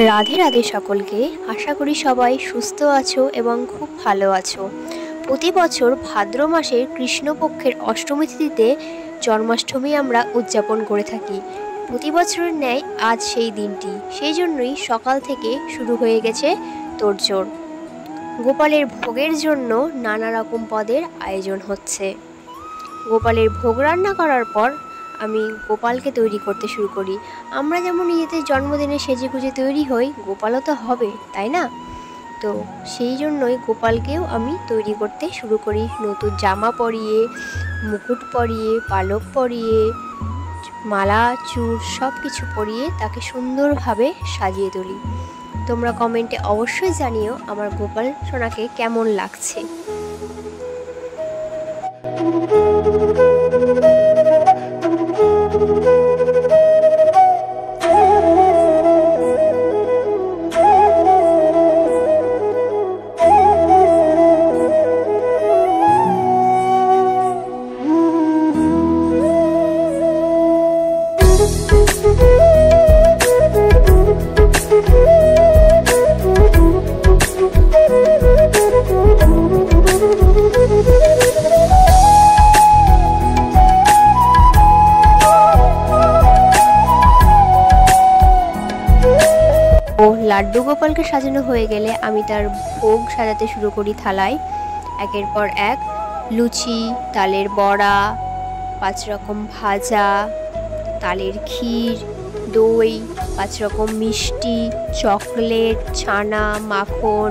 রাধে রাধে সকলকে। আশা করি সবাই সুস্থ আছো এবং খুব ভালো আছো। প্রতি বছর ভাদ্র মাসের কৃষ্ণপক্ষের অষ্টমী তিথিতে জন্মাষ্টমী আমরা উদযাপন করে থাকি। প্রতি বছরের ন্যায় আজ সেই দিনটি, সেই জন্যই সকাল থেকে শুরু হয়ে গেছে তোড়জোড়। গোপালের ভোগের জন্য নানা রকম পদের আয়োজন হচ্ছে। গোপালের ভোগ রান্না করার পর আমি গোপালকে তৈরি করতে শুরু করি। আমরা যেমন নিজেদের জন্মদিনে সেজে গুজে তৈরি হই, গোপালও তো হবে, তাই না? তো সেই জন্যই গোপালকেও আমি তৈরি করতে শুরু করি। নতুন জামা পরিয়ে, মুকুট পরিয়ে, পালক পরিয়ে, মালা চূড় সব কিছু পরিয়ে তাকে সুন্দরভাবে সাজিয়ে তুলি। তোমরা কমেন্টে অবশ্যই জানিও আমার গোপাল সোনাকে কেমন লাগছে। লাড্ডু গোপালকে সাজানো হয়ে গেলে আমি তার ভোগ সাজাতে শুরু করি থালায়। একের পর এক লুচি, তালের বড়া, 5 রকম ভাজা, তালের ক্ষীর, দই, 5 রকম মিষ্টি, চকলেট, ছানা, মাখন,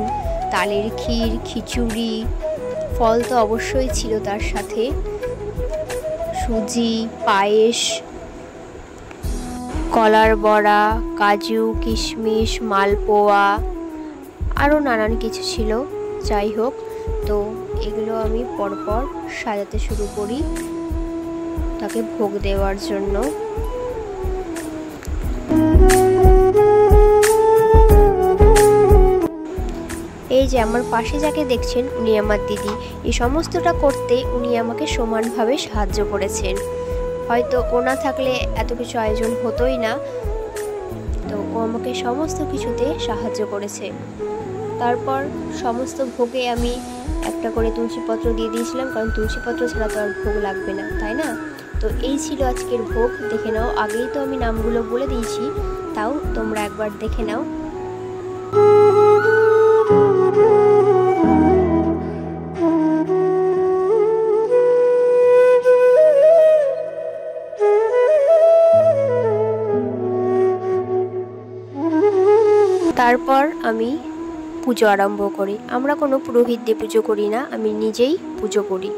তালের ক্ষীর, খিচুড়ি, ফল তো অবশ্যই ছিল, তার সাথে সুজি, পায়েস, কলার বড়া, কাজু, কিশমিশ, মালপোয়া, আরও নানান কিছু ছিল। যাই হোক, তো এগুলো আমি পরপর সাজাতে শুরু করি তাকে ভোগ দেওয়ার জন্য। এই যে আমার পাশে যাকে দেখছেন উনি আমার দিদি। এই সমস্তটা করতে উনি আমাকে সমানভাবে সাহায্য করেছেন। হয়তো ও না থাকলে এত কিছু আয়োজন হতোই না, তো ও আমাকে সমস্ত কিছুতে সাহায্য করেছে। তারপর সমস্ত ভোগে আমি একটা করে তুলসীপত্র দিয়ে দিয়েছিলাম, কারণ তুলসীপত্র ছাড়া তো আর ভোগ লাগবে না, তাই না? তো এই ছিল আজকের ভোগ। দেখে নাও, আগেই তো আমি নামগুলো বলে দিয়েছি, তাও তোমরা একবার দেখে নাও। তারপর আমি পুজো আরম্ভ করি। আমরা কোনো পুরোহিত দিয়ে পুজো করি না, আমি নিজেই পুজো করি।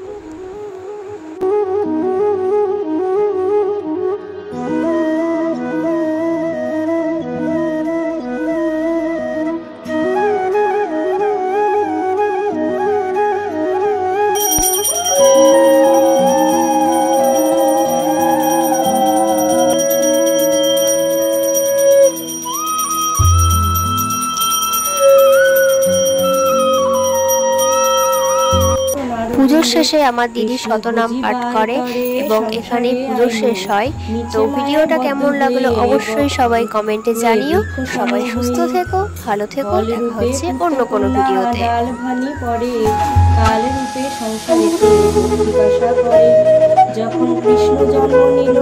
পুজোর শেষে আমার দিদি শতনাম পাঠ করে এবং এখানে পুজো শেষ হয়। তো ভিডিওটা কেমন লাগলো অবশ্যই সবাই কমেন্টে জানিও। সবাই সুস্থ থেকো, ভালো থেকো, দেখা হচ্ছে অন্য কোনো ভিডিওতে। কাল রূপে সংসারে জিজ্ঞাসা করে, যখন কৃষ্ণ জন্ম নিল